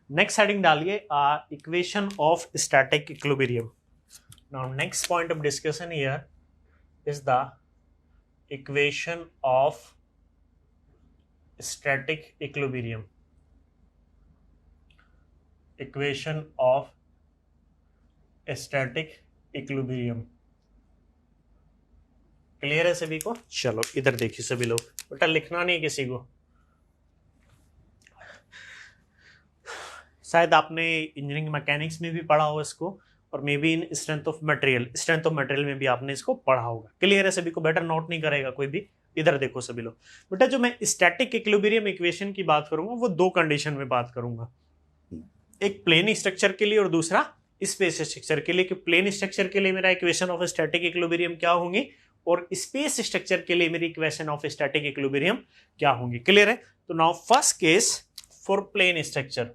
Next heading डालिए equation of static equilibrium. Now next point of discussion here is the equation of static equilibrium. Equation of static equilibrium clear है सभी को? चलो इधर देखिए सभी लोग, बेटा लिखना नहीं किसी को। शायद आपने इंजीनियरिंग मैकेनिक्स में भी पढ़ा हो इसको, और may be in strength of material में भी आपने इसको पढ़ा होगा। क्लियर है सभी को? बेटा नोट नहीं करेगा कोई भी। इधर देखो सभी लोग, बेटा जो मैं स्टैटिक इक्विलिब्रियम इक्वेशन की बात करूंगा वो दो कंडीशन में बात करूंगा, एक प्लेन स्ट्रक्चर के लिए और दूसरा स्पेस स्ट्रक्चर के लिए। कि प्लेन स्ट्रक्चर के लिए मेरा इक्वेशन ऑफ स्टैटिक इक्विलिब्रियम क्या होंगी और स्पेस स्ट्रक्चर के लिए मेरी इक्वेशन ऑफ स्टैटिक इक्विलिब्रियम क्या होंगी। क्लियर है? तो now first case for plane structure.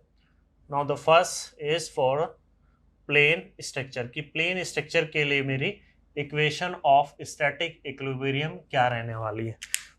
Now the first is for plane structure. कि प्लेन स्ट्रक्चर के लिए मेरी इक्वेशन ऑफ स्टैटिक इक्विलिब्रियम क्या रहने वाली है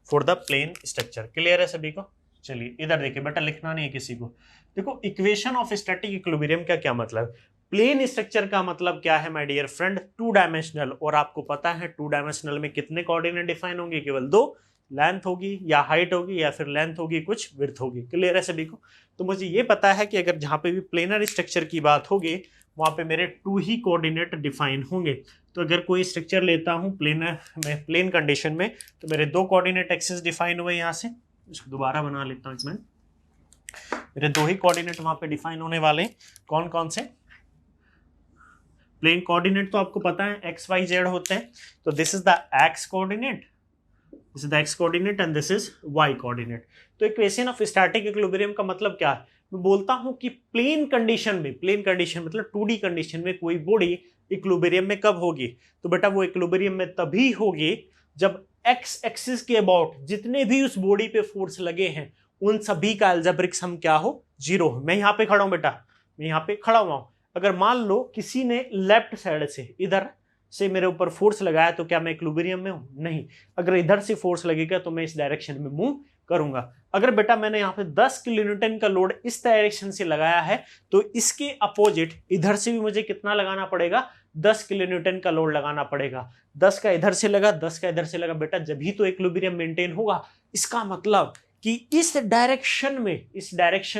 for the plane structure. Clear है सभी को? चलिए इधर देखिए, बेटा लिखना नहीं है किसी को। देखो इक्वेशन ऑफ स्टैटिक इक्विलिब्रियम का क्या मतलब? प्लेन स्ट्रक्चर का मतलब क्या है my dear friend? Two dimensional. और आपको पता है टू डायमेंशनल में कितने कोऑर्डिनेट डिफाइन होंगे? केवल दो, लेंथ होगी या हाइट होगी, या फिर लेंथ होगी कुछ विड्थ होगी। क्लियर है सभी को? तो मुझे ये पता है कि अगर जहां पे भी प्लेनर स्ट्रक्चर की बात होगी वहां पे मेरे टू ही कोऑर्डिनेट डिफाइन होंगे। तो अगर कोई स्ट्रक्चर लेता हूं प्लेनर में, प्लेन कंडीशन में, तो मेरे दो कोऑर्डिनेट एक्सिस डिफाइन हुए। यहां से इसको दोबारा बना लेता हूं इसमें। मेरे दो ही कोऑर्डिनेट वहां पे डिफाइन होने वाले। कौन कौन से? प्लेन कोऑर्डिनेट तो आपको पता है एक्स वाई जेड होते हैं। तो this is the x coordinate, this is the x coordinate and this is Y coordinate. तो इक्वेशन ऑफ स्टैटिक इक्विलिब्रियम का मतलब क्या है? मैं बोलता हूं कि प्लेन कंडीशन में, प्लेन कंडीशन मतलब 2D कंडीशन में कोई बॉडी इक्विलिब्रियम में कब होगी? तो बेटा वो इक्विलिब्रियम में तभी होगी जब एक्स एक्सिस के अबाउट जितने भी उस बॉडी पे फोर्स लगे हैं उन सभी का अलजेब्रिक सम क्या हो? जीरो। मैं यहां पे खड़ा हूं बेटा, मैं यहां पे खड़ा हुआ हूं। अगर मान लो किसी ने लेफ्ट साइड से इधर से मेरे ऊपर फोर्स लगाया तो क्या मैं इक्विलिब्रियम में हूं? नहीं। अगर इधर से फोर्स लगेगा तो मैं इस डायरेक्शन में मूव करूंगा। अगर बेटा मैंने यहाँ पे 10 किलो न्यूटन का लोड इस डायरेक्शन से लगाया है तो इसके अपोजिट इधर से भी मुझे कितना लगाना पड़ेगा? 10 किलो न्यूटन का लोड लगाना पड़ेगा। 10 का इधर से लगा, 10 का इधर से लगा, बेटा जब ही तो इक्विलिब्रियम मेंटेन होगा। इसका मतलब कि इस डायरेक्शन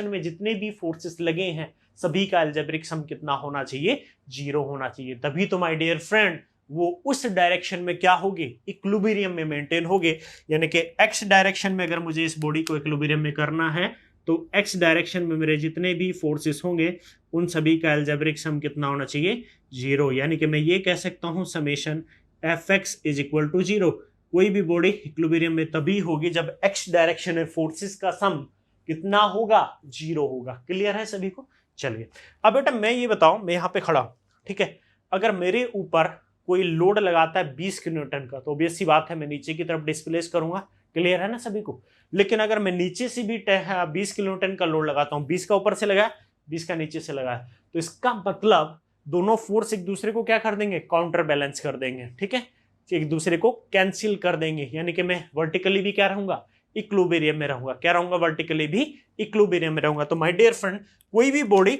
में जितने भी फोर्सेस लगे हैं सभी का अलजेब्रिक सम कितना होना चाहिए? जीरो होना चाहिए। तभी तो माय डियर फ्रेंड वो उस डायरेक्शन में क्या होगी? इक्विलिब्रियम में मेंटेन होगे। यानी कि एक्स डायरेक्शन में अगर मुझे इस बॉडी को इक्विलिब्रियम में करना है तो एक्स डायरेक्शन में मेरे जितने भी फोर्सेस होंगे उन सभी का अलजेब्रिक सम कितना होना चाहिए? जीरो। यानी कि मैं ये कह सकता हूं summation F X is equal to zero. कोई भी बॉडी इक्विलिब्रियम में तभी होगी जब एक्स डायरेक्शन में फोर्सेस का सम कितना होगा? जीरो होगा। क्लियर है सभी को? चलिए अब बेटा मैं ये बताऊं, मैं यहां पे खड़ा हूं, ठीक है। अगर मेरे ऊपर कोई लोड लगाता है 20 किलो न्यूटन का तो ऑब्वियस सी बात है मैं नीचे की तरफ डिस्प्लेस करूंगा। क्लियर है ना सभी को? लेकिन अगर मैं नीचे से भी 20 किलो न्यूटन का लोड लगाता हूं, 20 का ऊपर से लगाया, 20 का नीचे से लगाया, तो इसका मतलब दोनों फोर्स एक दूसरे को क्या कर देंगे? काउंटर बैलेंस कर देंगे। ठीक है, एक दूसरे को कैंसिल कर देंगे। यानी कि मैं वर्टिकली भी क्या रहूंगा? इक्विलिब्रियम में रहूंगा। क्या रहूंगा? वर्टिकली भी इक्विलिब्रियम में रहूंगा। तो माय डियर फ्रेंड कोई भी बॉडी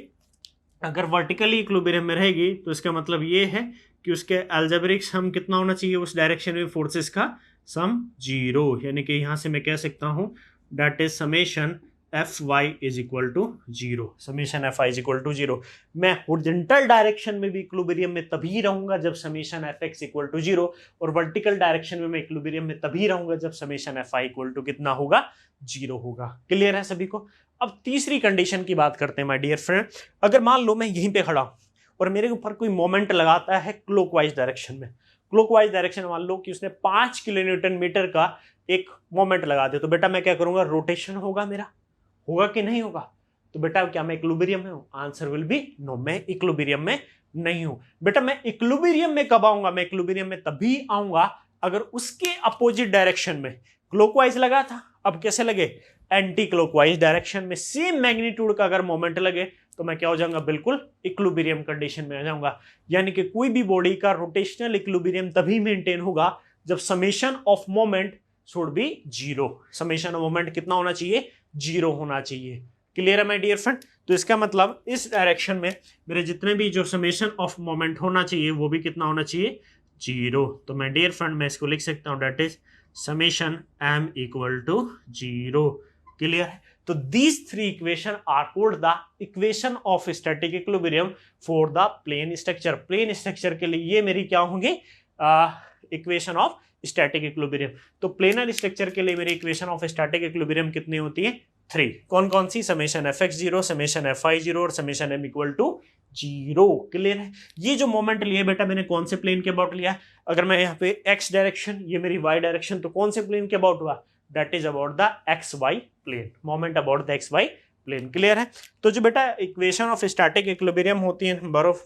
अगर वर्टिकली इक्विलिब्रियम में रहेगी तो इसका मतलब ये है कि उसके अलजेब्रिक सम कितना होना चाहिए? उस डायरेक्शन में फोर्सेस का सम जीरो। यानी कि यहां से मैं कह सकता हूं that is summation F Y is equal to zero. Summation F Y is equal to zero. मैं हॉरिजॉन्टल डायरेक्शन में भी इक्विलिब्रियम में तभी रहूंगा जब summation F X equal to zero, और वर्टिकल डायरेक्शन में मैं इक्विलिब्रियम में तभी रहूंगा जब summation F Y equal to कितना होगा? जीरो होगा। क्लियर है सभी को? अब तीसरी कंडीशन की बात करते हैं माय डियर फ्रेंड। अगर मान लो मैं यहीं पे खड़ा हूं और मेरे ऊपर कोई मोमेंट लगाता है क्लॉकवाइज डायरेक्शन में। क्लॉकवाइज डायरेक्शन मान लो कि उसने 5 किलो न्यूटन मीटर का एक मोमेंट लगा दिया, तो बेटा मैं क्या करूंगा? रोटेशन होगा मेरा, होगा कि नहीं होगा? तो बेटा क्या मैं इक्विलिब्रियम में हूं? आंसर विल बी नो, मैं इक्विलिब्रियम में नहीं हूं। बेटा मैं इक्विलिब्रियम में कब आऊंगा? मैं इक्विलिब्रियम में तभी आऊंगा अगर उसके अपोजिट डायरेक्शन में क्लॉकवाइज लगा था, अब कैसे लगे? एंटी क्लॉकवाइज डायरेक्शन में सेम मैग्नीट्यूड का अगर मोमेंट लगे तो मैं क्या हो जाऊंगा? बिल्कुल इक्विलिब्रियम कंडीशन में आ जाऊंगा। यानी कि कोई भी बॉडी का रोटेशनल इक्विलिब्रियम तभी मेंटेन होगा जब summation of moment should be zero. Summation of moment कितना होना चाहिए? जीरो होना चाहिए। क्लियर है माय डियर फ्रेंड? तो इसका मतलब इस डायरेक्शन में मेरे जितने भी जो समेशन ऑफ मोमेंट होना चाहिए वो भी कितना होना चाहिए, 0। तो मैं डियर फ्रेंड मैं इसको लिख सकता हूं that is summation m equal to 0। Clear है? तो these three equation are called the equation of static equilibrium for the plane structure. Plane structure के लिए ये मेरी क्या होंगे, इक्वेशन ऑफ स्टैटिक इक्विलिब्रियम। तो प्लेनर स्ट्रक्चर के लिए मेरी इक्वेशन ऑफ स्टैटिक इक्विलिब्रियम कितनी होती है, 3। कौन कौन सी, समेशन fx0, समेशन fi0 और summation m equal to 0। Clear है? ये जो मोमेंट लिया बेटा मैंने कौन से प्लेन के अबाउट लिया, अगर मैं यहाँ पे x डायरेक्शन, ये मेरी y डायरेक्शन, तो कौन से प्लेन के अबाउट हुआ, that is about the xy plane, moment about the xy plane. Clear है? तो जो बेटा इक्वेशन ऑफ स्टैटिक इक्विलिब्रियम होती है नंबर ऑफ,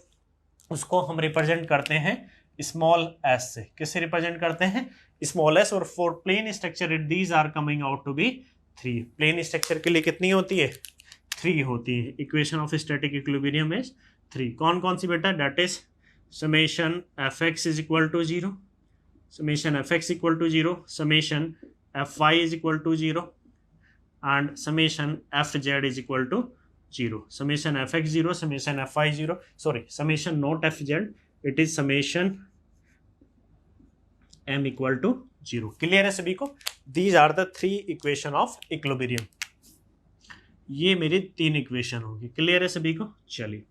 उसको हम रिप्रेजेंट करते हैं स्मॉल s से। किससे रिप्रेजेंट करते हैं, स्मॉल s। और for plane structure these are coming out to be 3। Plane structure के लिए कितनी होती है, 3 होती है। Equation of static equilibrium is 3। कौन कौन सी बेटा, that is summation fx is equal to 0, summation fx equal to 0, summation fy is equal to 0 and summation fz is equal to 0। Summation fx0, summation fy0, sorry summation not fz, it is summation m equal to 0। Clear है सभी को? These are the 3 equation of equilibrium. ये मेरी 3 equation होगी। Clear है सभी को? चलिए,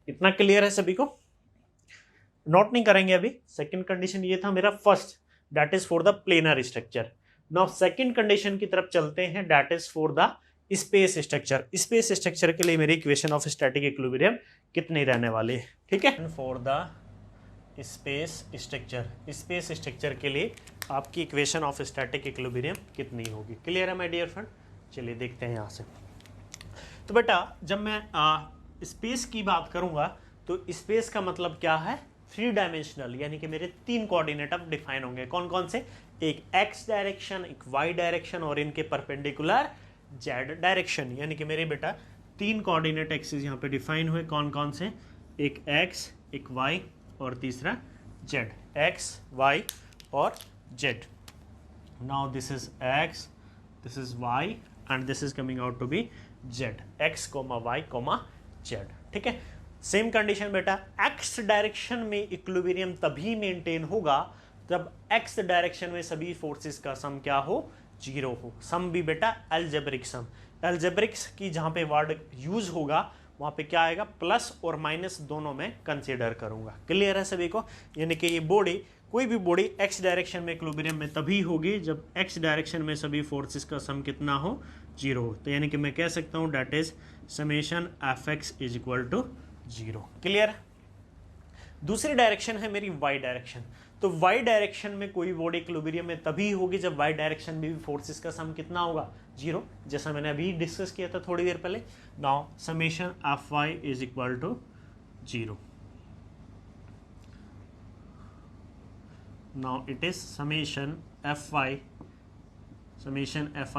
इतना क्लियर है सभी को? नोट नहीं करेंगे अभी। सेकंड कंडीशन ये था मेरा first, that is for the planar structure. Now second condition की तरफ चलते हैं, that is for the space structure. Space structure के लिए मेरी इक्वेशन ऑफ स्टैटिक इक्विलिब्रियम कितनी रहने वाली है, ठीक है? For the space structure, space structure के लिए आपकी इक्वेशन ऑफ स्टैटिक इक्विलिब्रियम कितनी होगी। क्लियर है माय डियर फ्रेंड? चलिए देखते हैं यहाँ से। तो बेटा जब मैं स्पेस की बात करूंगा तो स्पेस का मतलब क्या है, 3 डायमेंशनल, यानी कि मेरे 3 कोऑर्डिनेट अब डिफाइन होंगे। कौन कौन से, एक x डायरेक्शन, एक y डायरेक्शन और इनके परपेंडिकुलर z डायरेक्शन। यानी कि मेरे बेटा 3 कोऑर्डिनेट एक्सिस यहाँ पे डिफाइन हुए। कौन कौन से, एक x, एक y और तीसरा z, x, y और z। Now this is x, this is y and this is coming out to be z, x, y, z। ठीक है? सेम कंडीशन बेटा, x डायरेक्शन में इक्विलिब्रियम तभी मेंटेन होगा जब x डायरेक्शन में सभी फोर्सेस का सम क्या हो, 0 हो। सम भी बेटा अलजेब्रिक सम, अलजेब्रिक्स की जहां पे वर्ड यूज होगा वहां पे क्या आएगा, प्लस और माइनस दोनों में कंसीडर करूंगा। क्लियर है सभी को? यानी कि ये बॉडी, कोई भी बॉडी x डायरेक्शन में इक्विलिब्रियम में तभी होगी जब x डायरेक्शन में सभी फोर्सेस का सम कितना हो, 0 हो। तो यानी कि मैं कह सकता हूं that is summation fx is equal to 0। Clear? दूसरी डायरेक्शन है मेरी y डायरेक्शन। तो y डायरेक्शन में कोई बॉडी इक्विलिब्रियम में तभी होगी जब y डायरेक्शन में भी फोर्सेस का सम कितना होगा, 0, जैसा मैंने अभी डिस्कस किया था थोड़ी देर पहले। Now summation fy is equal to 0। Now it is summation fy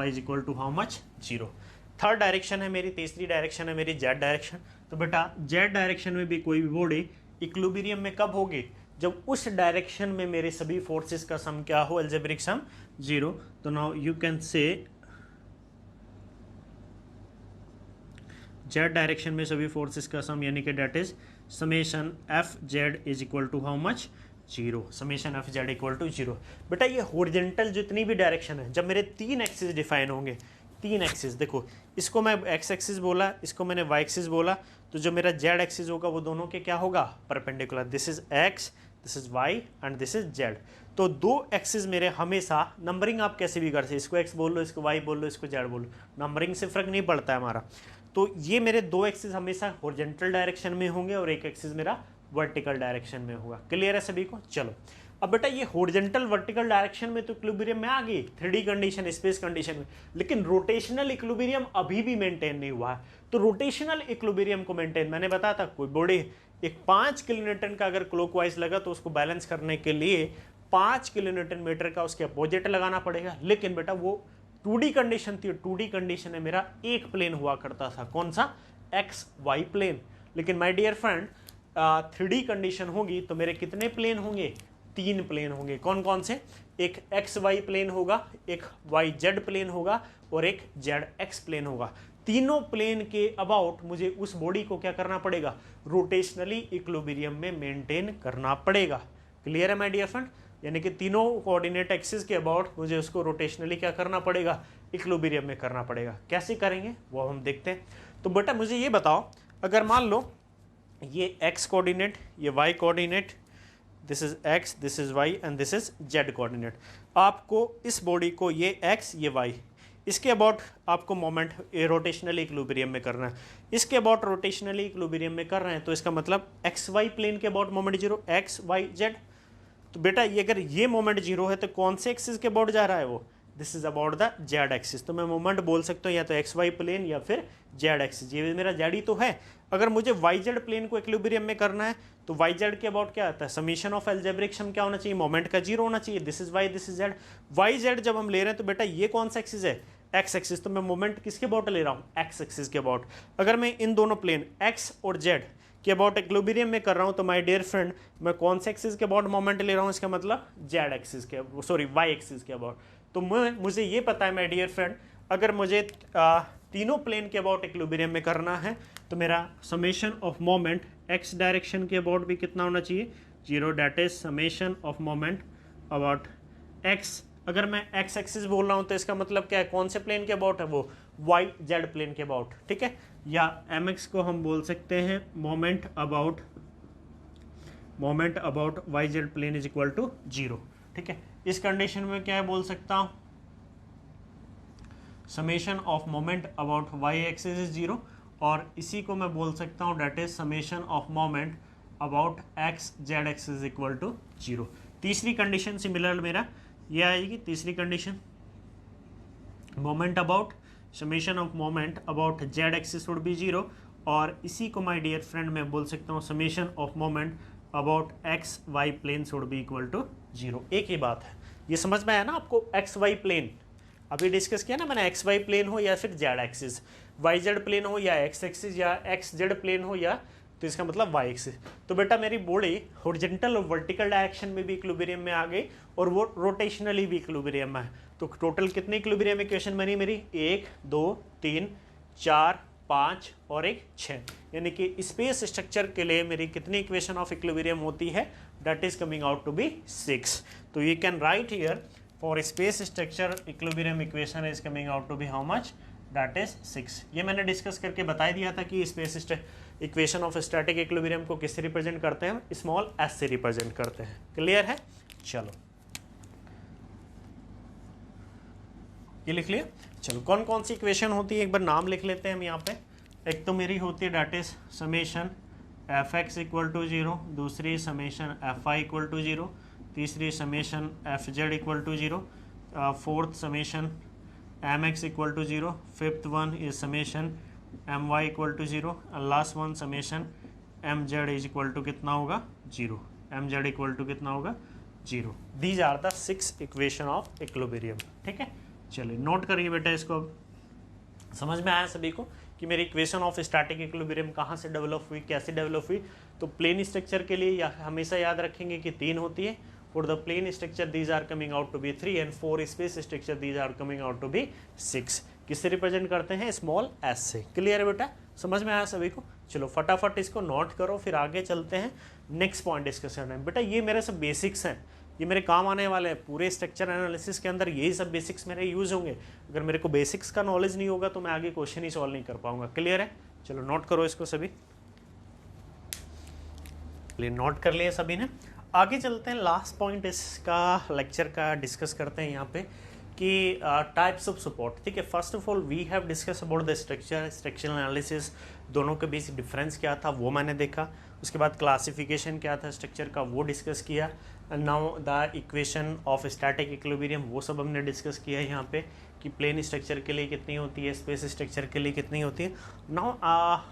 is equal to how much, 0। Third direction है मेरी, तीसरी डायरेक्शन है मेरी z डायरेक्शन। तो बेटा z डायरेक्शन में भी कोई भी बॉडी इक्विलिब्रियम में कब होगी, जब उस डायरेक्शन में मेरे सभी फोर्सेस का सम क्या हो, अलजेब्रिक सम 0। तो now you can say z direction में सभी फोर्सेस का सम, यानी कि that is summation fz is equal to how much, 0। Summation fz equal to 0। बेटा ये हॉरिजॉन्टल जितनी भी डायरेक्शन है, जब मेरे 3 एक्सिस डिफाइन होंगे, 3 एक्सिस, देखो इसको मैं x एक्सिस बोला, इसको मैंने y एक्सिस बोला, तो जो मेरा z एक्सिस होगा वो दोनों के क्या होगा, perpendicular. This is x, this is y and this is z। तो 2 एक्सिस मेरे हमेशा, नंबरिंग आप कैसे भी कर सकते, इसको x बोल लो, इसको y बोल लो, इसको z बोल लो, नंबरिंग से फर्क नहीं पड़ता है हमारा। तो ये मेरे 2 एक्सिस हमेशा हॉरिजॉन्टल डायरेक्शन में होंगे और एक एक्सिस मेरा वर्टिकल डायरेक्शन में होगा। क्लियर है सभी को? चलो अब बेटा ये हॉरिजॉन्टल वर्टिकल डायरेक्शन में तो इक्विलिब्रियम में आ गई 3D कंडीशन, स्पेस कंडीशन में, लेकिन रोटेशनल इक्विलिब्रियम अभी भी मेंटेन नहीं हुआ है। तो रोटेशनल इक्विलिब्रियम को मेंटेन, मैंने बताया था कोई बॉडी एक 5 किलोन्यूटन का अगर क्लॉकवाइज लगा तो उसको बैलेंस करने के लिए 5 किलोन्यूटन मीटर का उसके अपोजिट लगाना पड़ेगा। लेकिन बेटा वो 2D कंडीशन थी, 2D कंडीशन में मेरा एक प्लेन हुआ करता था, कौन सा, एक्स वाई प्लेन। लेकिन my dear friend 3D condition होगी तो मेरे कितने प्लेन होंगे, 3 प्लेन होंगे। कौन कौन से, एक एक्स वाई प्लेन होगा, एक वाई जेड प्लेन होगा और एक जेड एक्स प्लेन होगा। तीनों प्लेन के अबाउट मुझे उस बॉडी को क्या करना पड़ेगा, रोटेशनली इक्विलिब्रियम में मेंटेन करना पड़ेगा। क्लियर है माय डियर फ्रेंड, यानी कि तीनों कोऑर्डिनेट एक्सिस के अबाउट मुझे उसको रोटेशनली क्या करना पड़ेगा, इक्विलिब्रियम में करना पड़ेगा। कैसे करेंगे वो हम देखते हैं। तो बेटा मुझे ये बताओ, अगर मान लो ये x कोऑर्डिनेट, ये y coordinate, this is x, this is y and this is z coordinate, आपको इस बॉडी को ये x ये y इसके अबाउट आपको मोमेंट रोटेशनली इक्विलिब्रियम में करना है, इसके अबाउट रोटेशनली इक्विलिब्रियम में कर रहे हैं, तो इसका मतलब एक्स वाई प्लेन के about moment zero, x y z. तो बेटा ये अगर ये मोमेंट जीरो है तो कौन से एक्सिस के अबाउट जा रहा है वो, this is about the z axis. तो मैं मोमेंट बोल सकता हूँ या तो एक्स वाई प्लेन या फिर जेड एक्सिस, ये मेरा जेड ही तो है। अगर मुझे वाई जेड प्लेन को इक्विलिब्रियम में करना है तो वाई जेड के अबाउट क्या आता है, समीशन ऑफ एल्जेब्रिक सम क्या होना चाहिए, मोमेंट का जीरो होना चाहिए। This is y, this is z. Y z जब हम ले रहे हैं तो बेटा ये कौन सा एक्सिस है, एक्स एक्सिस, तो मैं मोमेंट किसके अबाउट ले रहा हूँ, एक्स एक्सिस के अबाउट। अगर मैं इन दोनों प्लेन एक्स और जेड के अबाउट इक्विलिब्रियम में कर रहा हूँ तो माय डियर फ्रेंड मैं कौन से एक्सिस के अबाउट मोमेंट ले रहा हूँ, इसका मतलब जेड एक्सिस के, सॉरी वाई एक्सिस के अबाउट। तो मुझे ये पता है माय डियर फ्रेंड, अगर मुझे तीनों प्लेन के अबाउट इक्विलिब्रियम में करना है तो मेरा summation of moment x direction के अबाउट भी कितना होना चाहिए, zero, that is summation of moment about x. अगर मैं एक्स एक्सिस बोल रहा हूं तो इसका मतलब क्या है, कौन से प्लेन के अबाउट है वो, वाई जेड प्लेन के अबाउट, ठीक है। या एम एक्स को हम बोल सकते हैं moment about y z plane is equal to zero, ठीक है। इस कंडीशन में क्या है बोल सकता हूं, summation of moment about y axis is zero, और इसी को मैं बोल सकता हूं that is summation of moment about x z axis is equal to zero. तीसरी कंडीशन सिमिलर मेरा ये आएगी, तीसरी condition moment about summation of moment about z axis would be zero, और इसी को माय डियर फ्रेंड मैं बोल सकता हूँ summation of moment about x y plane would be equal to zero. एक ही बात है, ये समझ में आया ना आपको, एक्स वाई प्लेन अभी डिस्कस किया ना मैंने, एक्स वाई प्लेन हो या फिर z axis, y z plane हो या एक्स एक्सिस, या एक्स जेड प्लेन हो या तो इसका मतलब वाई एक्सिस। तो बेटा मेरी बॉडी हॉरिजॉन्टल और वर्टिकल डायरेक्शन में भी इक्विलिब्रियम में आ गई और वो रोटेशनली भी इक्विलिब्रियम में है। तो टोटल कितनी इक्विलिब्रियम इक्वेशन बनी मेरी, 1 2 3 4 5 और एक 6, यानी कि स्पेस स्ट्रक्चर के लिए मेरी कितनी इक्वेशन ऑफ इक्विलिब्रियम होती है, that is coming out to be 6। तो you can write here for space structure equilibrium equation is coming out to be how much, that is 6। ये मैंने डिस्कस करके बता दिया था कि space equation of static equilibrium को किससे रिप्रेजेंट करते हैं, स्मॉल एस से रिप्रेजेंट करते हैं। क्लियर है, चलो ये लिख लिया। चलो कौन कौन सी इक्वेशन होती है एक बार नाम लिख लेते हैं हम यहाँ पे। एक तो मेरी होती है that is summation F X equal to zero, दूसरी summation F Y equal to zero, तीसरी summation F Z equal to zero, fourth summation M X equal to zero, fifth one is summation M Y equal to zero, and last one summation M Z is equal to कितना होगा, zero, M Z equal to कितना होगा, zero. These are the 6 equation of equilibrium, ठीक है। चलिए note करिए बेटा, इसको समझ में आया सभी को कि मेरी इक्वेशन ऑफ स्टैटिक इक्विलिब्रियम कहाँ से डेवलप हुई, कैसे डेवलप हुई। तो प्लेन स्ट्रक्चर के लिए या हमेशा याद रखेंगे कि 3 होती है, for the plane structure these are coming out to be 3 and for space structure these are coming out to be 6। किससे रिप्रेजेंट करते हैं, स्मॉल एस से। क्लियर है बेटा, समझ में आया सभी को। चलो फटाफट इसको नोट करो, फिर आगे चलते हैं नेक्स्ट पॉइंट डिस्कस करना है। बेटा ये मेरे सब बेसिक्स हैं, ये मेरे काम आने वाले हैं। पूरे स्ट्रक्चर एनालिसिस के अंदर यही सब बेसिक्स मेरे यूज होंगे। अगर मेरे को बेसिक्स का नॉलेज नहीं होगा तो मैं आगे क्वेश्चन ही सॉल्व नहीं कर पाऊंगा। क्लियर है, चलो नोट करो इसको सभी, नोट कर लिए सभी ने। आगे चलते हैं, लास्ट पॉइंट इसका लेक्चर का डिस्कस करते हैं यहाँ पे कि टाइप्स ऑफ सपोर्ट। ठीक है, first of all we have discuss about the structural analysis, दोनों के बीच डिफरेंस क्या था वो मैंने देखा। उसके बाद क्लासिफिकेशन क्या था स्ट्रक्चर का वो डिस्कस किया। Now the equation of static equilibrium वो सब हमने डिस्कस किया है यहाँ पे कि प्लेन स्ट्रक्चर के लिए कितनी होती है, स्पेस स्ट्रक्चर के लिए कितनी होती है। Now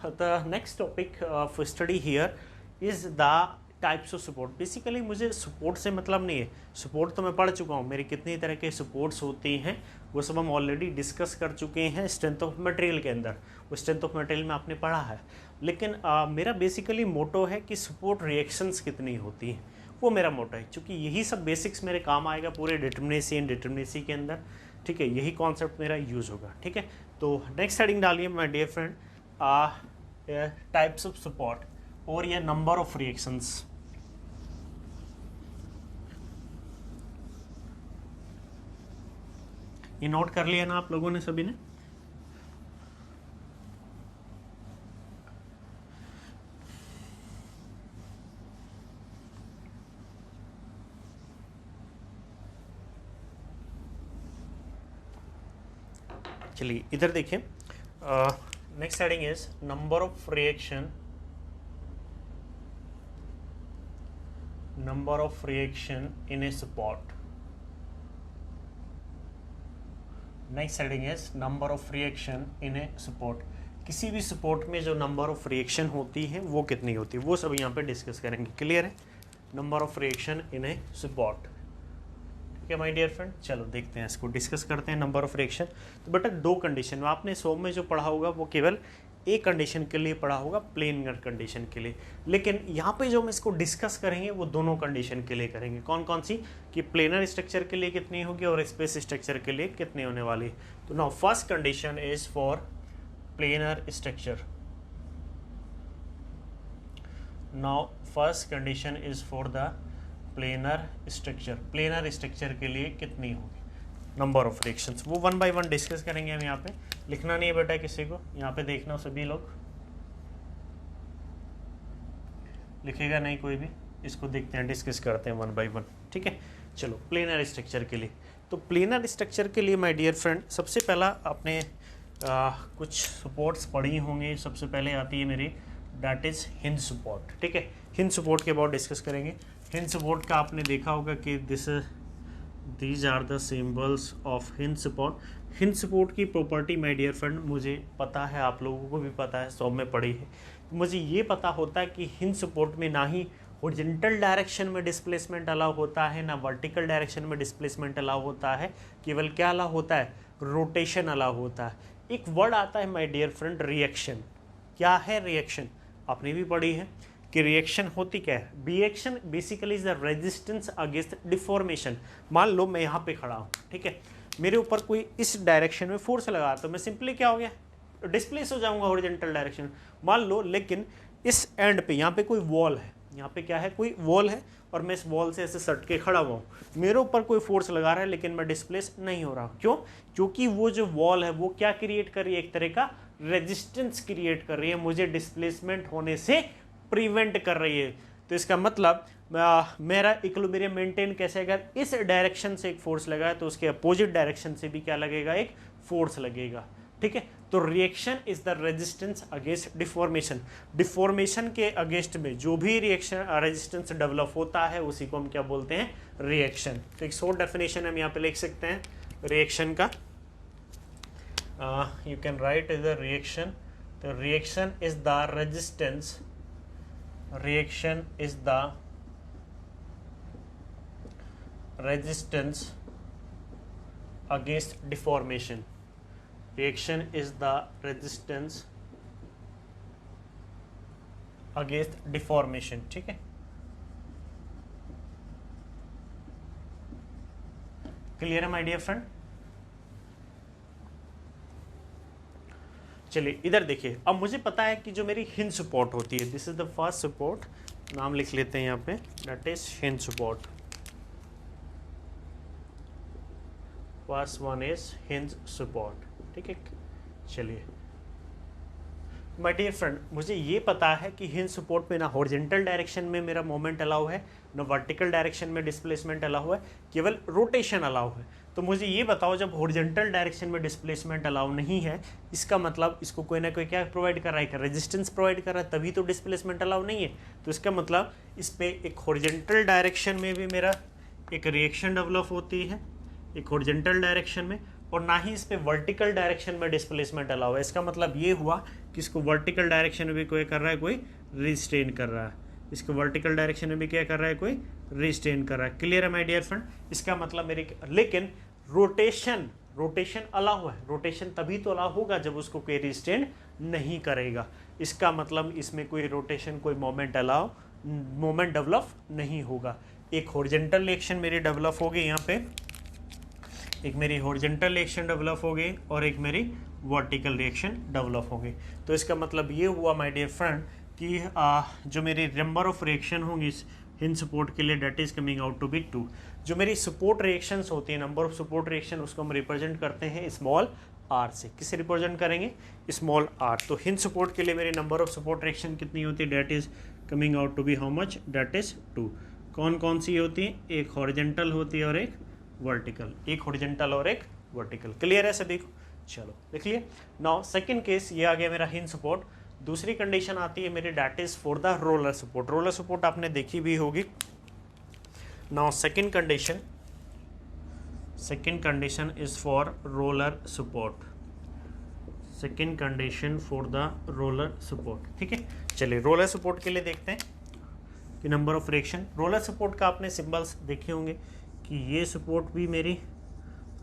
the next topic of study here is the types of support. Basically मुझे सपोर्ट से मतलब नहीं है, सपोर्ट तो मैं पढ़ चुका हूँ, मेरी कितनी तरह के सपोर्ट्स होती हैं वो सब हम ऑलरेडी डिस्कस कर चुके हैं स्ट्रेंथ ऑफ मटेरियल के अंदर, वो स्ट्रेंथ ऑफ मटेरियल में आपने पढ़ा है। लेकिन मेरा बेसिकली मोटो है कि सपोर्ट रिएक्शंस कितनी होती हैं, वो मेरा मोटो है, क्योंकि यही सब बेसिक्स मेरे काम आएगा पूरे डिटर्मिनेसी एंड डिटर्मिनेसी के अंदर। ठीक है, यही कॉन्सेप्ट मेरा यूज होगा। ठीक है, तो नेक्स्ट हेडिंग डालिए my dear friend, types of support और ये नंबर ऑफ रिएक्शंस। ये नोट कर लिया ना आप लोगों ने सभी ने? चलिए इधर देखिए, next heading is number of reaction, number of reaction in a support. Next heading is number of reaction in a support. किसी भी सपोर्ट में जो नंबर ऑफ रिएक्शन होती है वो कितनी होती है, वो सब यहाँ पे डिस्कस करेंगे। क्लियर है? Number of reaction in a support. ठीक है माय डियर फ्रेंड, चलो देखते हैं, इसको डिस्कस करते हैं। नंबर ऑफ रिएक्शन, तो बेटा दो कंडीशन में आपने 100 में जो पढ़ा होगा वो केवल एक कंडीशन के लिए पढ़ा होगा, प्लेनर कंडीशन के लिए। लेकिन यहाँ पे जो हम इसको डिस्कस करेंगे वो दोनों कंडीशन के लिए करेंगे। कौन कौन सी? कि प्लेनर स्ट्रक्चर के लिए कितनी होगी और स्पेस स्ट्रक्चर के लिए कितनी होने वाली। तो now first condition is for planar structure. Now first condition is for the planar structure. Planar structure के लिए कितनी होगी नंबर ऑफ रिएक्शंस, वो वन बाय वन डिस्कस करेंगे हम। यहाँ पे लिखना नहीं है बेटा किसी को, यहाँ पे देखना सभी लोग, लिखेगा नहीं कोई भी। इसको देखते हैं, डिस्कस करते हैं वन बाय वन। ठीक है, चलो प्लेनर स्ट्रक्चर के लिए। तो प्लेनर स्ट्रक्चर के लिए माय डियर फ्रेंड, सबसे पहला आपने कुछ सपोर्ट्स पढ़ी होंगे। सबसे पहले आती है मेरी, दैट इज हिंज सपोर्ट। ठीक है, हिंज सपोर्ट के बाद डिस्कस करेंगे। हिंज सपोर्ट का आपने देखा होगा कि these are the symbols of hinge support। Hinge support की प्रॉपर्टी माय डियर फ्रेंड मुझे पता है, आप लोगों को भी पता है, 100 में पढ़ी है। तो मुझे ये पता होता है कि हिंज सपोर्ट में ना ही हॉरिजॉन्टल डायरेक्शन में डिस्प्लेसमेंट अलाउ होता है, ना वर्टिकल डायरेक्शन में डिस्प्लेसमेंट अलाउ होता है, केवल क्या अलाउ होता है? रोटेशन अलाउ होता है। एक वर्ड आता है माय डियर फ्रेंड, रिएक्शन। क्या है रिएक्शन? आपने भी पढ़ी है कि रिएक्शन होती क्या है? Reaction basically is the resistance against deformation. मान लो मैं यहाँ पे खड़ा हूँ, ठीक है, मेरे ऊपर कोई इस डायरेक्शन में फोर्स लगा, तो मैं सिंपली क्या हो गया? डिस्प्लेस हो जाऊंगा हॉरिजॉन्टल डायरेक्शन, मान लो। लेकिन इस एंड पे, यहाँ पे कोई वॉल है, यहाँ पे क्या है? कोई वॉल है, और मैं इस वॉल से ऐसे सट के खड़ा हुआ हूँ। मेरे ऊपर कोई फोर्स लगा रहा है, लेकिन मैं डिस्प्लेस नहीं हो रहा हूँ। क्यों? क्योंकि वो जो वॉल है वो क्या क्रिएट कर रही है? एक तरह का रेजिस्टेंस क्रिएट कर रही है, मुझे डिस्प्लेसमेंट होने से प्रिवेंट कर रही है। तो इसका मतलब मेरा इक्विलिब्रियम मेंटेन कैसे? अगर इस डायरेक्शन से एक फोर्स लगा है तो उसके अपोजिट डायरेक्शन से भी क्या लगेगा? एक फोर्स लगेगा। ठीक है, तो reaction is the resistance against deformation. Deformation के अगेंस्ट में जो भी रिएक्शन रेजिस्टेंस डेवलप होता है उसी को हम क्या बोलते हैं? रिएक्शन। तो एक शॉर्ट डेफिनेशन हम यहाँ पे लिख सकते हैं रिएक्शन का। You can write is the reaction. तो reaction is the resistance, reaction is the resistance against deformation। reaction is the resistance against deformation। ठीक है, क्लियर है माय डियर फ्रेंड? चलिए इधर देखिए, अब मुझे पता है कि जो मेरी हिंज सपोर्ट होती है, this is the first support, नाम लिख लेते हैं यहाँ पे, that is hinge support. First one is hinge support. ठीक है, चलिए माय डियर फ्रेंड, मुझे ये पता है कि हिंज सपोर्ट में ना हॉरिजॉन्टल डायरेक्शन में मेरा मोमेंट अलाउ है, ना वर्टिकल डायरेक्शन में डिस्प्लेसमेंट अलाउ है, केवल रोटेशन अलाउ है। तो मुझे ये बताओ, जब हॉरिजॉन्टल डायरेक्शन में डिस्प्लेसमेंट अलाउ नहीं है, इसका मतलब इसको कोई ना कोई क्या प्रोवाइड कर रहा है? रेजिस्टेंस प्रोवाइड कर रहा है, तभी तो डिस्प्लेसमेंट अलाउ नहीं है। तो इसका मतलब इस पे एक हॉरिजॉन्टल डायरेक्शन में भी मेरा एक रिएक्शन डेवलप होती है, एक हॉरिजॉन्टल डायरेक्शन में, और ना ही इस पे वर्टिकल डायरेक्शन में डिस्प्लेसमेंट अलाउ है। इसका मतलब ये हुआ कि इसको वर्टिकल डायरेक्शन में भी कोई कर रहा है, कोई रिस्ट्रेन कर रहा है। इसको वर्टिकल डायरेक्शन में भी क्या कर रहा है? कोई रिस्ट्रेन कर रहा है। क्लियर है माय डियर फ्रेंड? इसका मतलब मेरे, लेकिन रोटेशन अलाउ है। रोटेशन तभी तो अलाउ होगा जब उसको कोई रिस्ट्रेन नहीं करेगा। इसका मतलब इसमें कोई रोटेशन, कोई मोमेंट डेवलप नहीं होगा। एक हॉरिजॉन्टल रिएक्शन मेरी डेवलप होगी यहाँ पे, एक मेरी हॉरिजॉन्टल रिएक्शन डेवलप हो गई और एक मेरी वर्टिकल रिएक्शन डेवलप हो गई। तो इसका मतलब ये हुआ माय डियर फ्रेंड कि जो मेरी नंबर ऑफ रिएक्शन होंगी इस हिंज सपोर्ट के लिए that is coming out to be 2। जो मेरी सपोर्ट रिएक्शंस होती है, नंबर ऑफ सपोर्ट रिएक्शन, उसको हम रिप्रेजेंट करते हैं स्मॉल आर से। किसे रिप्रेजेंट करेंगे? Small r. तो हिंज सपोर्ट के लिए मेरी नंबर ऑफ सपोर्ट रिएक्शन कितनी होती है? That is coming out to be how much? That is 2। कौन कौन सी होती है? एक हॉरिजॉन्टल होती है और एक वर्टिकल। एक हॉरिजॉन्टल और एक वर्टिकल। क्लियर है सभी को? चलो देख लिए। नाउ सेकंड केस ये आ गया मेरा हिंज सपोर्ट। दूसरी कंडीशन आती है मेरी, that is for the roller support. Roller support आपने देखी भी होगी। Now second condition is for roller support. Second condition for the roller support. ठीक है, चलिए रोलर सपोर्ट के लिए देखते हैं कि number of reaction. Roller support का आपने सिंबल्स देखे होंगे कि ये सपोर्ट भी मेरी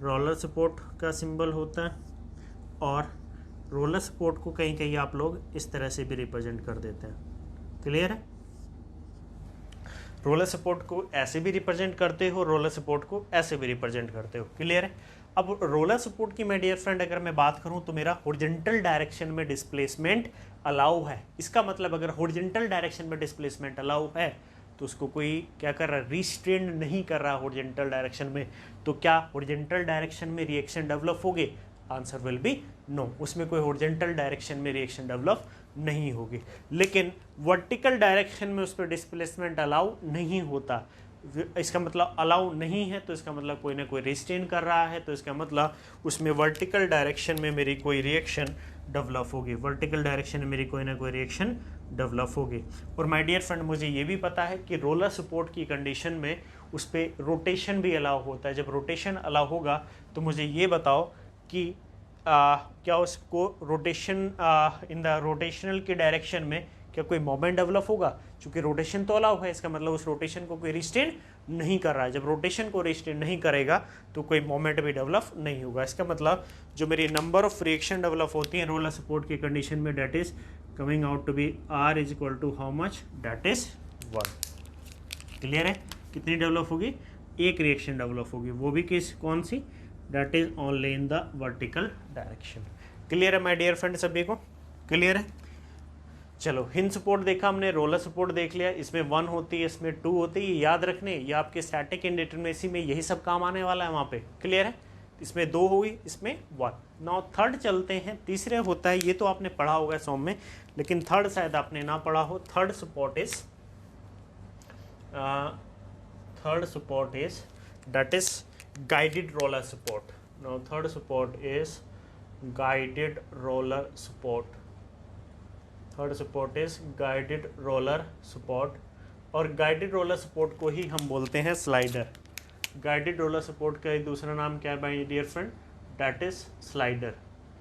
रोलर सपोर्ट का सिंबल होता है और रोलर सपोर्ट को कहीं कहीं आप लोग इस तरह से भी रिप्रेजेंट कर देते हैं। क्लियर है? रोलर सपोर्ट को ऐसे भी रिप्रेजेंट करते हो, रोलर सपोर्ट को ऐसे भी रिप्रेजेंट करते हो। क्लियर है? अब रोलर सपोर्ट की माय डियर फ्रेंड अगर मैं बात करूं तो मेरा हॉरिजॉन्टल डायरेक्शन में डिस्प्लेसमेंट अलाउ है। इसका मतलब अगर हॉरिजॉन्टल डायरेक्शन में डिस्प्लेसमेंट अलाउ है तो उसको कोई क्या कर रहा है? रिस्ट्रेन नहीं कर रहा हॉरिजॉन्टल डायरेक्शन में। तो क्या हॉरिजॉन्टल डायरेक्शन में रिएक्शन डेवलप होगी? Answer will be no. उसमें कोई हॉरिजॉन्टल डायरेक्शन में रिएक्शन डेवलप नहीं होगी। लेकिन वर्टिकल डायरेक्शन में उस पर डिस्प्लेसमेंट अलाउ नहीं होता। इसका मतलब अलाउ नहीं है तो इसका मतलब कोई ना कोई रिस्ट्रेन कर रहा है, तो इसका मतलब उसमें वर्टिकल डायरेक्शन में मेरी कोई रिएक्शन डेवलप होगी। वर्टिकल डायरेक्शन में मेरी कोई ना कोई रिएक्शन डेवलप होगी। और माय डियर फ्रेंड मुझे ये भी पता है कि रोलर सपोर्ट की कंडीशन में उस पर रोटेशन भी अलाउ होता है। जब रोटेशन अलाउ होगा तो मुझे ये बताओ कि क्या उसको रोटेशन इन द रोटेशनल की डायरेक्शन में क्या कोई मोमेंट डेवलप होगा? क्योंकि रोटेशन तो अलाउ है, इसका मतलब उस रोटेशन को कोई रिस्ट्रेन नहीं कर रहा है। जब रोटेशन को रिस्ट्रेन नहीं करेगा तो कोई मोमेंट भी डेवलप नहीं होगा। इसका मतलब जो मेरी नंबर ऑफ रिएक्शन डेवलप होती है रोलर सपोर्ट की कंडीशन में, that is coming out to be R is equal to how much? That is 1। Clear है? कितनी डेवलप होगी? एक रिएक्शन डेवलप होगी, वो भी कौन सी? That is only in the vertical direction. Clear है माय डियर फ्रेंड? सभी को क्लियर है? चलो हिंज सपोर्ट देखा हमने, रोलर सपोर्ट देख लिया। इसमें 1 होती है, इसमें 2 होती है। याद रखने ये आपके स्टैटिक इंडिटरमिनेसी में यही सब काम आने वाला है वहाँ पे। क्लियर है? इसमें 2 हुई, इसमें 1। नाउ थर्ड चलते हैं। तीसरे होता है, ये तो आपने पढ़ा होगा सॉम में, लेकिन थर्ड शायद आपने ना पढ़ा हो। Third support is that is guided roller support. Now third support is guided roller support. Third support is guided roller support और guided roller support को ही हम बोलते हैं स्लाइडर। guided roller support का एक दूसरा नाम क्या है my dear friend? that is slider.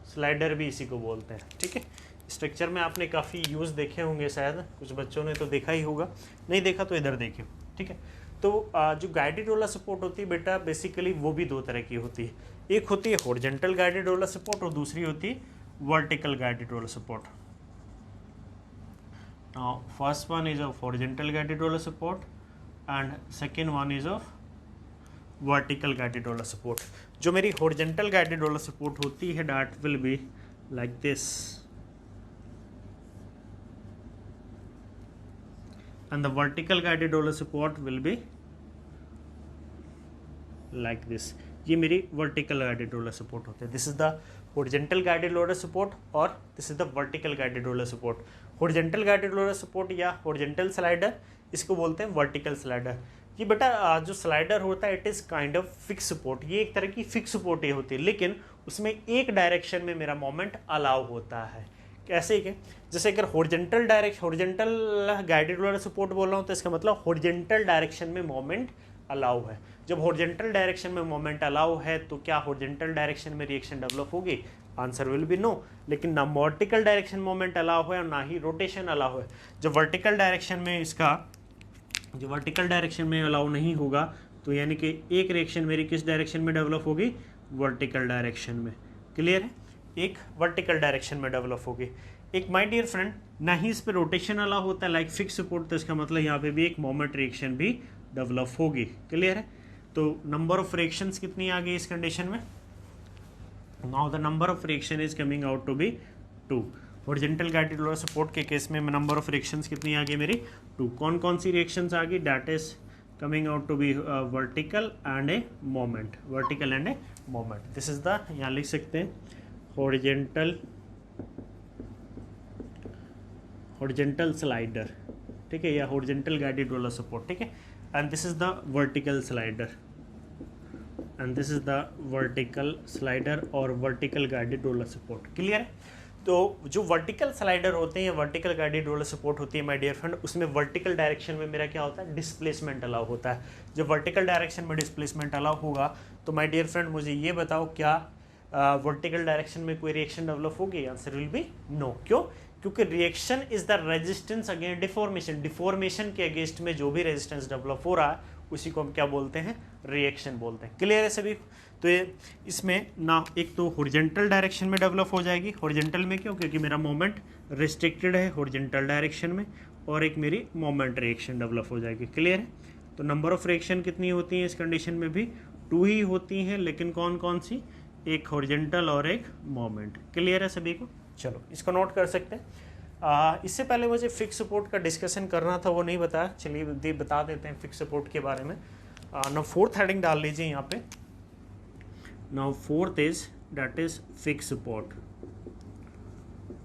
Slider भी इसी को बोलते हैं। ठीक है, स्ट्रक्चर में आपने काफ़ी यूज़ देखे होंगे, शायद कुछ बच्चों ने तो देखा ही होगा, नहीं देखा तो इधर देखिए। ठीक है, तो जो गाइडेड रोलर सपोर्ट होती है बेटा, बेसिकली वो भी 2 तरह की होती है। एक होती है हॉरिजॉन्टल गाइडेड रोलर सपोर्ट और दूसरी होती है vertical guided roller support. Now first one is of horizontal guided roller support and second one is of vertical guided roller support. जो मेरी हॉरिजॉन्टल गाइडेड रोलर सपोर्ट होती है, that will be like this and the vertical guided roller support will be like this। ये मेरी vertical guided roller support होते हैं। This is the horizontal guided roller support और this is the vertical guided roller support। horizontal guided roller support या horizontal slider, इसको बोलते हैं vertical slider। ये बेटा जो स्लाइडर होता है, it is kind of fix support. ये एक तरह की फिक्स सपोर्ट ही होती है, लेकिन उसमें एक डायरेक्शन में मेरा मोमेंट अलाउ होता है। कैसे कि जैसे अगर हॉरिजॉन्टल गाइडेड रोलर सपोर्ट बोल रहा हूँ तो इसका मतलब हॉरिजॉन्टल डायरेक्शन में मोमेंट अलाउ है। जब हॉरिजॉन्टल डायरेक्शन में मोमेंट अलाउ है तो क्या हॉरिजॉन्टल डायरेक्शन में रिएक्शन डेवलप होगी? Answer will be no. लेकिन ना वर्टिकल डायरेक्शन मोमेंट अलाउ है और ना ही रोटेशन अलाउ है। जब वर्टिकल डायरेक्शन में अलाउ नहीं होगा तो यानी कि एक रिएक्शन मेरी किस डायरेक्शन में डेवलप होगी? वर्टिकल डायरेक्शन में। क्लियर है? एक वर्टिकल डायरेक्शन में डेवलप होगी। एक माय डियर फ्रेंड, ना ही इस पे रोटेशन अलाउ होता है लाइक फिक्स सपोर्ट, तो इसका मतलब यहाँ पे भी एक मोमेंट रिएक्शन भी डेवलप होगी। क्लियर है? तो नंबर ऑफ फ्रिक्शंस कितनी आ गई इस कंडीशन में? Now the number of friction is coming out to be 2। Horizontal guided roller support के केस में नंबर ऑफ रिएक्शंस कितनी आ गई मेरी? 2। कौन कौन सी रिएक्शंस आ गई? That is coming out to be vertical and a moment, vertical and a moment. This is the, यहाँ लिख सकते हैं हॉरिजॉन्टल स्लाइडर, ठीक है, या हॉरिजॉन्टल गाइडेड रोलर सपोर्ट, ठीक है। And this is the vertical slider, and this is the vertical slider और vertical guided roller support. Clear है? तो जो वर्टिकल स्लाइडर होते हैं, वर्टिकल गाइडेड रोलर सपोर्ट होती है माय डियर फ्रेंड, उसमें वर्टिकल डायरेक्शन में मेरा क्या होता है? डिस्प्लेसमेंट अलाउ होता है। जब वर्टिकल डायरेक्शन में डिस्प्लेसमेंट अलाउ होगा तो माय डियर फ्रेंड मुझे ये बताओ, क्या वर्टिकल डायरेक्शन में कोई रिएक्शन डेवलप होगी? Answer will be no. क्यों? क्योंकि reaction is the resistance against deformation. Deformation के अगेंस्ट में जो भी रेजिस्टेंस डेवलप हो रहा है उसी को हम क्या बोलते हैं? रिएक्शन बोलते हैं। क्लियर है सभी? तो ये इसमें ना एक तो हॉरिजॉन्टल डायरेक्शन में डेवलप हो जाएगी। हॉरिजॉन्टल में क्यों? क्योंकि मेरा मोमेंट रिस्ट्रिक्टेड है हॉरिजॉन्टल डायरेक्शन में, और एक मेरी मोमेंट रिएक्शन डेवलप हो जाएगी। क्लियर है? तो नंबर ऑफ रिएक्शन कितनी होती है इस कंडीशन में भी? 2 ही होती हैं, लेकिन कौन कौन सी? एक हॉरिजॉन्टल और एक मोमेंट। क्लियर है सभी को? चलो इसको नोट कर सकते हैं। इससे पहले मुझे फिक्स सपोर्ट का डिस्कशन करना था, वो नहीं बताया, चलिए बता देते हैं फिक्स सपोर्ट के बारे में। नाउ फोर्थ हेडिंग डाल लीजिए यहाँ पे। Now fourth is that is fix support.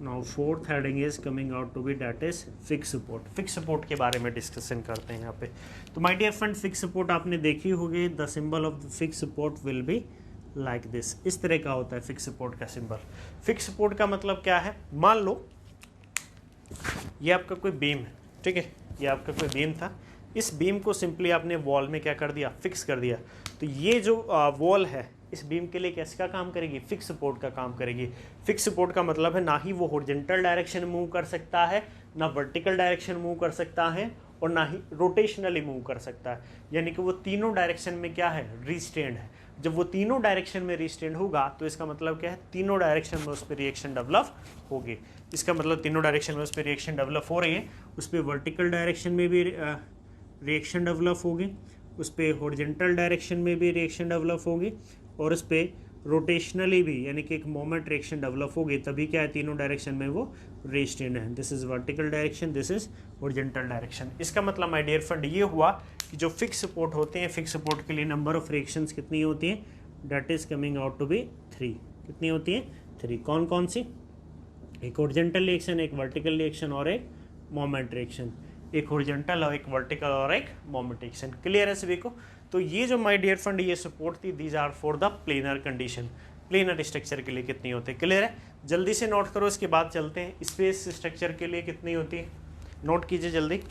Now fourth heading is coming out to be that is fix support. Fix support के बारे में डिस्कशन करते हैं यहाँ पे। तो my dear friend, fix support आपने देखी होगी। The symbol of the fix support will be like this. इस तरह का होता है फिक्स सपोर्ट का सिंबल। फिक्स सपोर्ट का मतलब क्या है? मान लो ये आपका कोई बीम है, ठीक है, ये आपका कोई बीम था। इस बीम को सिंपली आपने वॉल में क्या कर दिया? फिक्स कर दिया। तो ये जो वॉल है इस बीम के लिए कैसे का काम करेगी? फिक्स सपोर्ट का काम करेगी। फिक्स सपोर्ट का मतलब है ना ही वो हॉरिजॉन्टल डायरेक्शन मूव कर सकता है, ना वर्टिकल डायरेक्शन मूव कर सकता है, और ना ही रोटेशनली मूव कर सकता है। यानी कि वो तीनों डायरेक्शन में क्या है? रिस्ट्रेंड है। जब वो तीनों डायरेक्शन में रिस्ट्रेंड होगा तो इसका मतलब क्या है? तीनों डायरेक्शन में उस पर रिएक्शन डेवलप होगी। इसका मतलब तीनों डायरेक्शन में उस पर रिएक्शन डेवलप हो रही है। उस पर वर्टिकल डायरेक्शन में भी रिएक्शन डेवलप होगी, उस पर हॉरिजॉन्टल डायरेक्शन में भी रिएक्शन डेवलप होगी, और उस पर रोटेशनली भी यानी कि एक मोमेंट रिएक्शन डेवलप होगी। तभी क्या है? तीनों डायरेक्शन में वो रिस्ट्रेंड है। This is vertical direction, this is horizontal direction. इसका मतलब माय डियर फ्रेंड ये हुआ कि जो फिक्स सपोर्ट होते हैं, फिक्स सपोर्ट के लिए नंबर ऑफ रिएक्शंस कितनी होती हैं? That is coming out to be 3। कितनी होती है? 3। कौन कौन सी? एक हॉरिजॉन्टल रिएक्शन, एक वर्टिकल रिएक्शन और एक मोमेंट रिएक्शन। एक हॉरिजॉन्टल और एक वर्टिकल और एक मोमेंट रिएक्शन। क्लियर है सभी को? तो ये जो माय डियर फ्रेंड ये सपोर्ट थी, these are for the planar condition. Planar structure के लिए कितनी होती है? क्लियर है? जल्दी से नोट करो, इसके बाद चलते हैं स्पेस स्ट्रक्चर के लिए कितनी होती है। नोट कीजिए जल्दी।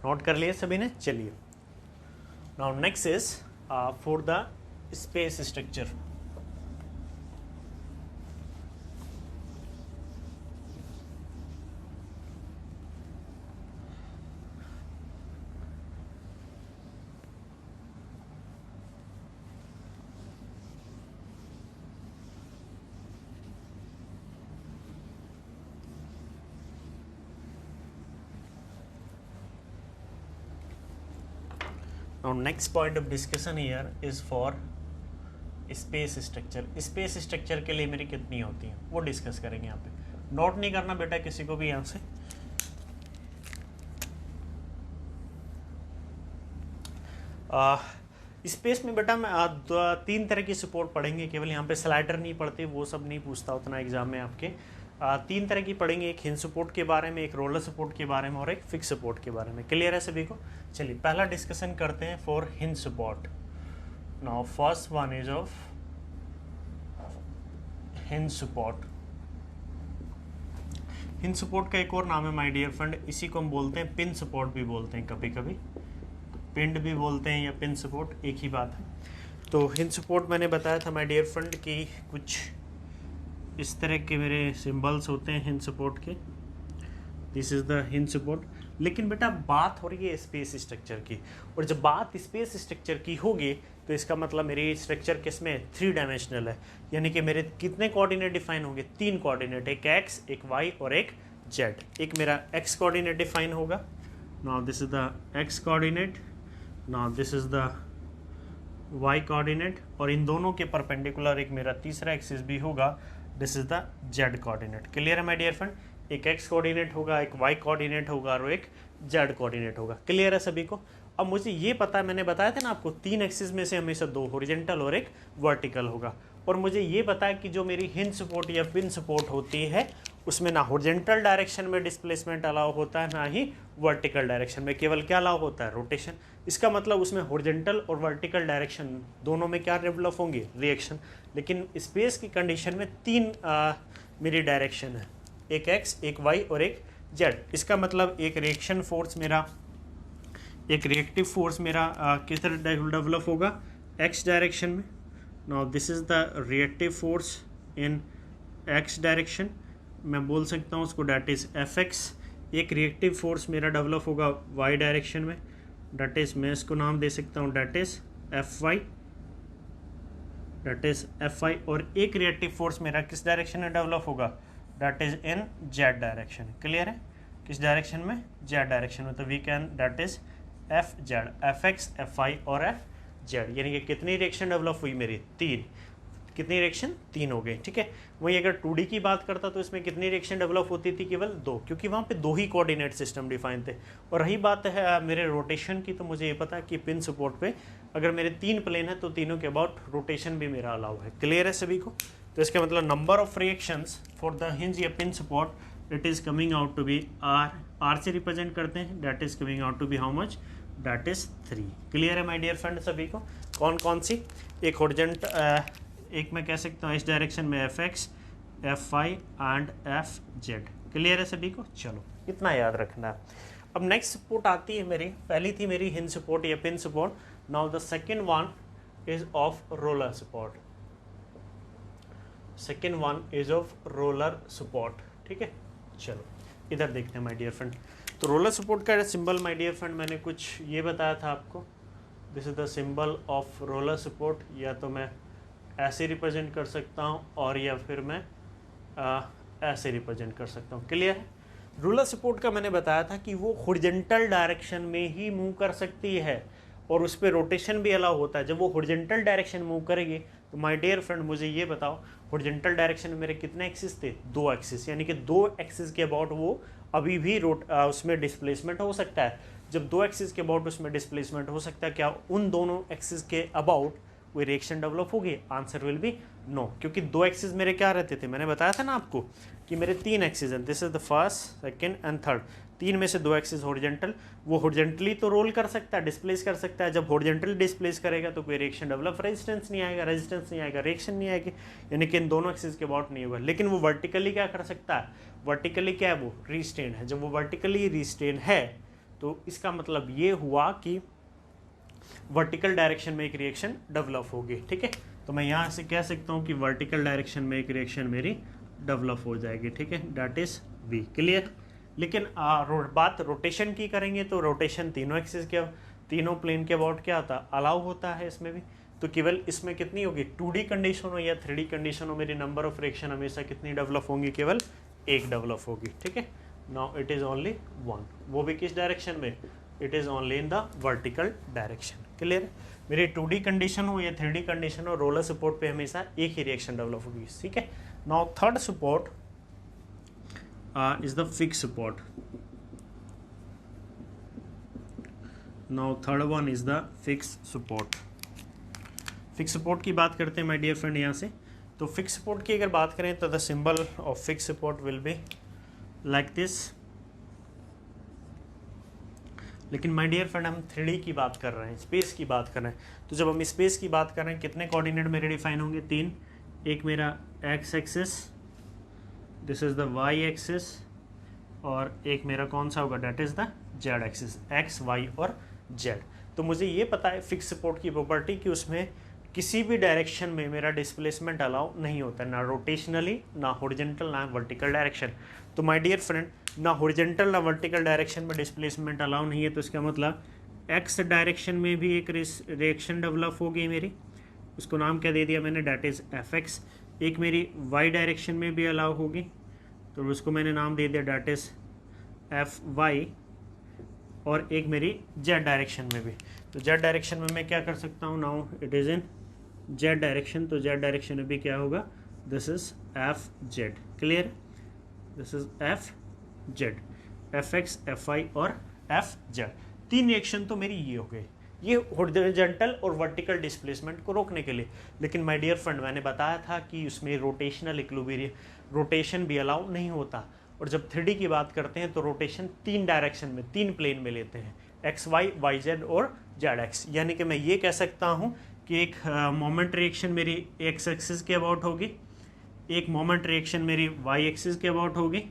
नोट कर लिए सभी ने? चलिए, now next is for the space structure. Now next point of discussion here is for space structure. Space structure के लिए मेरी कितनी होती है वो डिस्कस करेंगे यहाँ पे। नोट नहीं करना बेटा किसी को भी यहाँ से। स्पेस में बेटा मैं 3 तरह की सपोर्ट पढ़ेंगे, केवल यहाँ पे स्लाइडर नहीं पढ़ते, वो सब नहीं पूछता उतना एग्जाम में आपके। 3 तरह की पढ़ेंगे, एक हिंज सपोर्ट के बारे में, एक रोलर सपोर्ट के बारे में, और एक फिक्स सपोर्ट के बारे में। क्लियर है सभी को? चलिए पहला डिस्कशन करते हैं for hinge support. Now first one is of hinge support. Hinge support का एक और नाम है माय डियर फ्रेंड, इसी को हम बोलते हैं पिन सपोर्ट भी बोलते हैं, कभी कभी पिंड भी बोलते हैं या पिन सपोर्ट, एक ही बात है। तो हिंज सपोर्ट मैंने बताया था माय डियर फ्रेंड कि कुछ इस तरह के मेरे सिंबल्स होते हैं हिंज सपोर्ट के। This is the hinge support. लेकिन बेटा बात हो रही है स्पेस स्ट्रक्चर की, और जब बात स्पेस स्ट्रक्चर की होगी तो इसका मतलब मेरी स्ट्रक्चर किसमें 3 डायमेंशनल है, यानी कि मेरे कितने कोऑर्डिनेट डिफाइन होंगे, 3 कोऑर्डिनेट, एक एक्स, एक वाई और एक जेड। एक मेरा एक्स कोऑर्डिनेट डिफाइन होगा, now this is the x coordinate, now this is the y coordinate, और इन दोनों के परपेंडिकुलर एक मेरा तीसरा एक्सिस भी होगा, this is the Z coordinate. Clear है माय डियर फ्रेंड, एक एक्स कोऑर्डिनेट होगा, एक वाई कोऑर्डिनेट होगा और एक जेड कोऑर्डिनेट होगा। क्लियर है सभी को। अब मुझे ये पता है, मैंने बताया था ना आपको, 3 एक्सिस में से हमेशा 2 हॉरिजॉन्टल और एक वर्टिकल होगा, और मुझे ये पता है कि जो मेरी हिंज सपोर्ट या पिन सपोर्ट होती है उसमें ना हॉरिजॉन्टल डायरेक्शन में डिस्प्लेसमेंट अलाउ होता है, ना ही वर्टिकल डायरेक्शन में, केवल क्या अलाउ होता है, रोटेशन। इसका मतलब उसमें हॉरिजॉन्टल और वर्टिकल डायरेक्शन दोनों में क्या डेवलप होंगे, रिएक्शन। लेकिन स्पेस की कंडीशन में 3 मेरी डायरेक्शन है, एक एक्स, एक वाई और एक जेड। इसका मतलब एक रिएक्शन फोर्स मेरा, एक रिएक्टिव फोर्स मेरा किस तरह डेवलप होगा, एक्स डायरेक्शन में। Now this is the reactive force in x direction, मैं बोल सकता हूँ उसको डैट इज एफ एक्स। एक रिएक्टिव फोर्स मेरा डेवलप होगा वाई डायरेक्शन में, डैट इज, मैं इसको नाम दे सकता हूँ that is F y, that is F y. और एक रिएक्टिव फोर्स मेरा किस डायरेक्शन में डेवलप होगा, that is in z direction. Clear है, किस डायरेक्शन में, जेड डायरेक्शन में। तो we can that is F z, F x, F y और एफ जेड। यानी कि कितनी रिएक्शन डेवलप हुई मेरी, 3। कितनी रिएक्शन, 3 हो गई। ठीक है, वहीं अगर 2D की बात करता तो इसमें कितनी रिएक्शन डेवलप होती थी, केवल 2, क्योंकि वहाँ पे 2 ही कोऑर्डिनेट सिस्टम डिफाइन थे। और रही बात है मेरे रोटेशन की, तो मुझे ये पता है कि पिन सपोर्ट पे अगर मेरे 3 प्लेन है तो तीनों के अबाउट रोटेशन भी मेरा अलाउ है। क्लियर है सभी को। तो इसका मतलब number of reactions for the hinge या pin support, it is coming out to be R से रिप्रेजेंट करते हैं, that is coming out to be how much, that is 3। Clear है माय डियर फ्रेंड सभी को। कौन कौन सी, एक हॉरिजॉन्ट, एक मैं कह सकता हूँ इस डायरेक्शन में F x, F y and F z. Clear है सभी को। चलो इतना याद रखना है। अब नेक्स्ट सपोर्ट आती है मेरी, पहली थी मेरी हिंज सपोर्ट या pin support, now the second one is of roller support. Second one is of roller support. ठीक है, चलो इधर देखते हैं माय डियर फ्रेंड। तो रोलर सपोर्ट का सिंबल माय डियर फ्रेंड मैंने कुछ ये बताया था आपको, this is the symbol of roller support. या तो मैं ऐसे रिप्रेजेंट कर सकता हूँ और या फिर मैं ऐसे रिप्रेजेंट कर सकता हूँ। क्लियर है। रोलर सपोर्ट का मैंने बताया था कि वो हॉरिजॉन्टल डायरेक्शन में ही मूव कर सकती है और उस पर रोटेशन भी अलाउ होता है। जब वो हॉरिजॉन्टल डायरेक्शन मूव करेगी तो माय डियर फ्रेंड मुझे ये बताओ, हॉरिजॉन्टल डायरेक्शन में मेरे कितने एक्सिस थे, 2 एक्सिस, यानी कि 2 एक्सिस के अबाउट वो अभी भी उसमें डिस्प्लेसमेंट हो सकता है। जब 2 एक्सिस के अबाउट उसमें डिस्प्लेसमेंट हो सकता है, क्या उन दोनों एक्सिस के अबाउट कोई रिएक्शन डेवलप होगी? आंसर विल बी नो, क्योंकि 2 एक्सिस मेरे क्या रहते थे, मैंने बताया था ना आपको कि मेरे 3 एक्सिस हैं, this is the first, second and third. 3 में से 2 एक्सिस हॉरिजॉन्टल, वो हॉरिजॉन्टली तो रोल कर सकता है, डिस्प्लेस कर सकता है। जब हॉरिजॉन्टली डिस्प्लेस करेगा तो कोई रिएक्शन डेवलप, रेजिस्टेंस नहीं आएगा, रेजिस्टेंस नहीं आएगा, रिएक्शन नहीं आएगी, यानी कि इन दोनों एक्सिस के अबाउट नहीं होगा। लेकिन वो वर्टिकली क्या कर सकता है, वर्टिकली क्या है, वो रिस्ट्रेन है। जब वो वर्टिकली रिस्ट्रेन है तो इसका मतलब ये हुआ कि वर्टिकल डायरेक्शन में एक रिएक्शन डेवलप होगी। ठीक है, तो मैं यहाँ से कह सकता हूँ कि वर्टिकल डायरेक्शन में एक रिएक्शन मेरी डेवलप हो जाएगी। ठीक है, दैट इज वी। क्लियर। लेकिन बात रोटेशन की करेंगे तो रोटेशन तीनों एक्सिस के, तीनों प्लेन के अबाउट क्या होता है, अलाउ होता है इसमें भी। तो केवल इसमें कितनी होगी, 2D कंडीशन हो या 3D कंडीशन हो, मेरी नंबर ऑफ रिएक्शन हमेशा कितनी डेवलप होंगी, केवल एक डेवलप होगी। ठीक है, नाउ इट इज ओनली 1, वो भी किस डायरेक्शन में, it is only in the vertical direction. Clear. मेरी 2D कंडीशन हो या 3D कंडीशन हो, रोलर सपोर्ट पे हमेशा एक ही रिएक्शन डेवलप होगी। ठीक है, now third support is the fix support. Now third one is the fix support. Fix support की बात करते हैं माय डियर फ्रेंड यहाँ से। तो फिक्स सपोर्ट की अगर बात करें तो the symbol of fix support will be like this. लेकिन माय डियर फ्रेंड हम 3D की बात कर रहे हैं, स्पेस की बात कर रहे हैं। तो जब हम स्पेस की बात कर रहे हैं, कितने कोऑर्डिनेट मेरे डिफाइन होंगे, 3। एक मेरा x axis, this is the y axis, और एक मेरा कौन सा होगा, that is the z axis, x y और जेड। तो मुझे ये पता है फिक्स सपोर्ट की प्रॉपर्टी कि उसमें किसी भी डायरेक्शन में मेरा डिस्प्लेसमेंट अलाउ नहीं होता, ना रोटेशनली, ना हॉरिजॉन्टल, ना वर्टिकल डायरेक्शन। तो माय डियर फ्रेंड ना हॉरिजेंटल ना वर्टिकल डायरेक्शन में डिस्प्लेसमेंट अलाउ नहीं है, तो इसका मतलब एक्स डायरेक्शन में भी एक रिएक्शन डेवलप होगी मेरी, उसको नाम क्या दे दिया मैंने, डैट इज़ एफ एक्स। एक मेरी वाई डायरेक्शन में भी अलाउ होगी, तो उसको मैंने नाम दे दिया डैट इज़ एफ वाई। और एक मेरी जेड डायरेक्शन में भी, तो जेड डायरेक्शन में मैं क्या कर सकता हूँ, now it is in z direction, तो जेड डायरेक्शन में भी क्या होगा, this is F z. Clear, this is F z, F x F आई और एफ जेड। तीन रिएक्शन तो मेरी ये हो गई, ये हॉरिजॉन्टल और वर्टिकल डिस्प्लेसमेंट को रोकने के लिए। लेकिन माय डियर फ्रेंड, मैंने बताया था कि उसमें रोटेशनल इक्विलिब्रियम, रोटेशन भी अलाउ नहीं होता। और जब 3D की बात करते हैं तो रोटेशन तीन डायरेक्शन में, तीन प्लेन में लेते हैं, एक्स वाई, वाई जेड और जेड एक्स। यानी कि मैं ये कह सकता हूँ कि एक मोमेंट रिएक्शन मेरी एक्स एक्सिस के अबाउट होगी, एक मोमेंट रिएक्शन मेरी वाई एक्सिस के अबाउट होगी,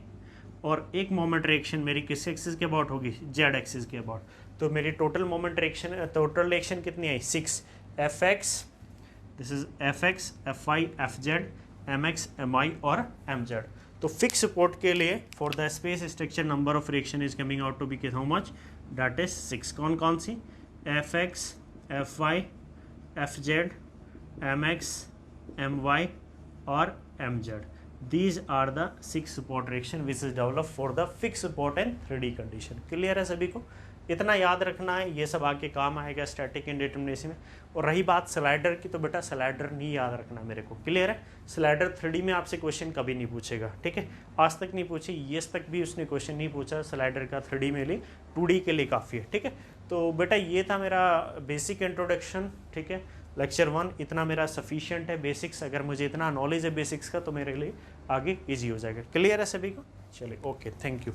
और एक मोमेंट रिएक्शन मेरी किस एक्सिस के अबाउट होगी, जेड एक्सिस के अबाउट। तो मेरी total moment reaction, total reaction कितनी आई, 6, F X, this is F x F Y F Z, M X M Y और एम जेड। तो फिक्स सपोर्ट के लिए for the space structure number of reaction is coming out to be how much, that is 6। कौन कौन सी, F x F Y F Z, M X M Y और M Z. These are the 6 support reaction which is developed for the fixed support and 3D condition। Clear है सभी को, इतना याद रखना है, ये सब आके काम आएगा स्टैटिक इंडिटरमिनेसी में। और रही बात स्लाइडर की, तो बेटा स्लाइडर नहीं याद रखना मेरे को, क्लियर है। स्लाइडर 3D में आपसे क्वेश्चन कभी नहीं पूछेगा, ठीक है, आज तक नहीं पूछे, येस तक भी उसने क्वेश्चन नहीं पूछा स्लाइडर का 3D में लिए, 2D के लिए काफ़ी है, ठीक है। तो बेटा ये था मेरा बेसिक इंट्रोडक्शन, ठीक है, लेक्चर 1 इतना मेरा सफिशिएंट है बेसिक्स। अगर मुझे इतना नॉलेज है बेसिक्स का तो मेरे लिए आगे इजी हो जाएगा। क्लियर है सभी को, चलिए ओके, थैंक यू।